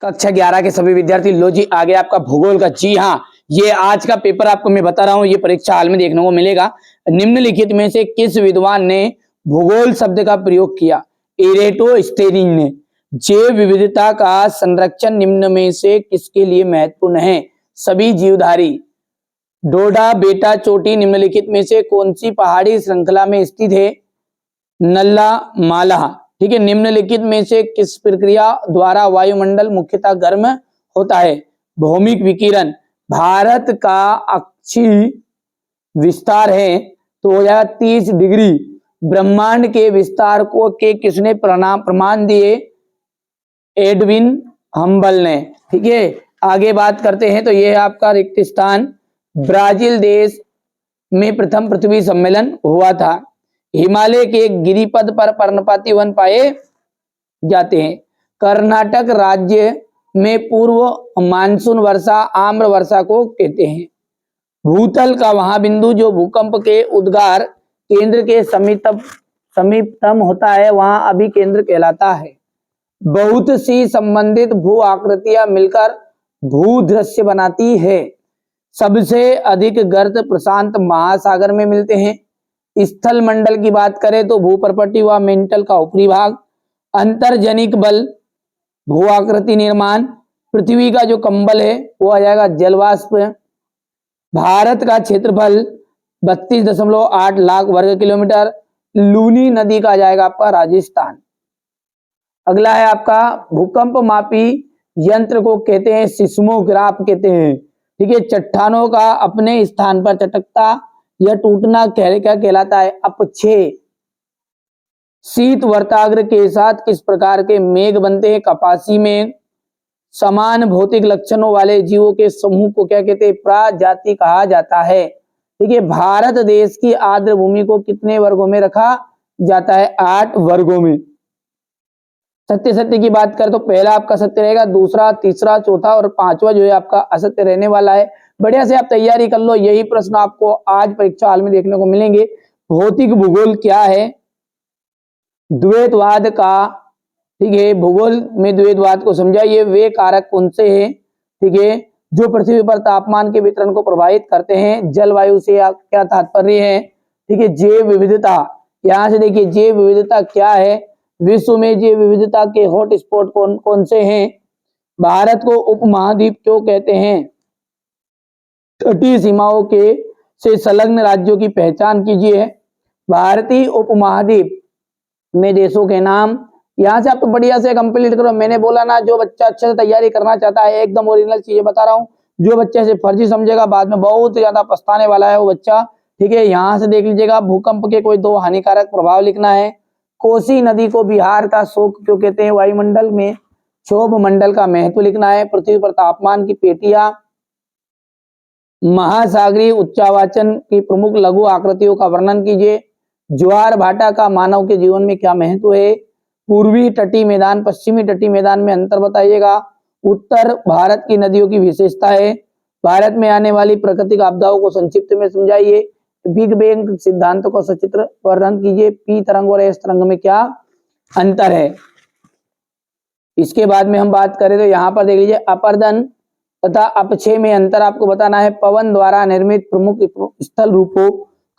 कक्षा 11 के सभी विद्यार्थी लो जी आ गया आपका भूगोल का। जी हाँ, ये आज का पेपर आपको मैं बता रहा हूँ, ये परीक्षा हाल में देखने को मिलेगा। निम्नलिखित में से किस विद्वान ने भूगोल शब्द का प्रयोग किया? इरेटोस्थेनीज ने। जैव विविधता का संरक्षण निम्न में से किसके लिए महत्वपूर्ण है? सभी जीवधारी। डोडा बेटा चोटी निम्नलिखित में से कौन सी पहाड़ी श्रृंखला में स्थित है? नल्ला माला। ठीक है, निम्नलिखित में से किस प्रक्रिया द्वारा वायुमंडल मुख्यतः गर्म होता है? भौमिक विकिरण। भारत का अक्षीय विस्तार है तो हो जाएगा 30 डिग्री। ब्रह्मांड के विस्तार को किसने प्रमाण दिए? एडविन हम्बल ने। ठीक है, आगे बात करते हैं तो यह है आपका रिक्त स्थान। ब्राजील देश में प्रथम पृथ्वी सम्मेलन हुआ था। हिमालय के गिरिपथ पर पर्णपाती वन पाए जाते हैं। कर्नाटक राज्य में पूर्व मानसून वर्षा आम्र वर्षा को कहते हैं। भूतल का वहां बिंदु जो भूकंप के उद्गार केंद्र के समीपतम होता है वहां अभिकेंद्र कहलाता है। बहुत सी संबंधित भू आकृतियां मिलकर भूदृश्य बनाती है। सबसे अधिक गर्त प्रशांत महासागर में मिलते हैं। स्थल मंडल की बात करें तो भूपर्पटी व मेंटल का ऊपरी भाग। अंतर्जनिक बल, भू आकृति निर्माण, पृथ्वी का जो कंबल है वो आ जाएगा जलवाष्प। भारत का क्षेत्रफल 32.8 लाख वर्ग किलोमीटर। लूनी नदी का आ जाएगा आपका राजस्थान। अगला है आपका भूकंप मापी यंत्र को कहते हैं सिस्मोग्राफ कहते हैं। ठीक है, चट्टानों का अपने स्थान पर चटकता या टूटना क्या कहलाता है? अपक्षय। शीत वर्ताग्र के साथ किस प्रकार के मेघ बनते हैं? कपासी मेघ। समान भौतिक लक्षणों वाले जीवों के समूह को क्या कहते हैं? प्रजाति कहा जाता है। ठीक है, भारत देश की आर्द्र भूमि को कितने वर्गों में रखा जाता है? 8 वर्गों में। सत्य की बात करें तो पहला आपका सत्य रहेगा, दूसरा, तीसरा, चौथा और पांचवा जो है आपका असत्य रहने वाला है। बढ़िया से आप तैयारी कर लो, यही प्रश्न आपको आज परीक्षा हाल में देखने को मिलेंगे। भौतिक भूगोल क्या है? द्वैतवाद का, ठीक है, भूगोल में द्वैतवाद को समझाइए। वे कारक कौन से हैं, ठीक है, जो पृथ्वी पर तापमान के वितरण को प्रभावित करते हैं? जलवायु से क्या तात्पर्य है? ठीक है, जैव विविधता, यहां से देखिए जैव विविधता क्या है? विश्व में जैव विविधता के हॉट स्पॉट कौन कौन से हैं? भारत को उपमहाद्वीप क्यों कहते हैं? तटीय सीमाओं के से संलग्न राज्यों की पहचान कीजिए। भारतीय उपमहाद्वीप में देशों के नाम। यहां से आप तो बढ़िया से कंप्लीट करो। मैंने बोला ना, जो बच्चा अच्छे से तैयारी करना चाहता है, एकदम ओरिजिनल चीजें बता रहा हूँ। जो बच्चे से फर्जी समझेगा बाद में बहुत ज्यादा पछताने वाला है वो बच्चा। ठीक है, यहाँ से देख लीजिएगा। भूकंप के कोई 2 हानिकारक प्रभाव लिखना है। कोसी नदी को बिहार का शोक क्यों कहते हैं? वायुमंडल में क्षोभ मंडल का महत्व लिखना है। पृथ्वी पर तापमान की पेटियां। महासागरीय उच्चावाचन की प्रमुख लघु आकृतियों का वर्णन कीजिए। ज्वार भाटा का मानव के जीवन में क्या महत्व है? पूर्वी तटीय मैदान पश्चिमी तटीय मैदान में अंतर बताइएगा। उत्तर भारत की नदियों की विशेषता है। भारत में आने वाली प्राकृतिक आपदाओं को संक्षिप्त में समझाइए। बिग बैंग सिद्धांत को सचित्र वर्णन कीजिए। पी तरंग और एस तरंग में क्या अंतर है? इसके बाद में हम बात करें तो यहाँ पर देख लीजिए, अपर्दन तथा अपक्षय में अंतर आपको बताना है। पवन द्वारा निर्मित प्रमुख स्थल रूपों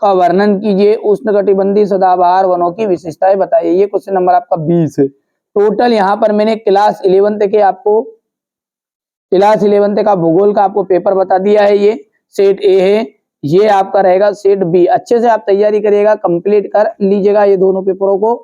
का वर्णन कीजिए। उष्णकटिबंधीय सदाबहार वनों की विशेषताएं बताइए। ये क्वेश्चन नंबर आपका 20 है। टोटल यहाँ पर मैंने क्लास 11th का भूगोल का आपको पेपर बता दिया है। ये सेट ए है, ये आपका रहेगा सेट बी। अच्छे से आप तैयारी करिएगा, कंप्लीट कर लीजिएगा ये दोनों पेपरों को।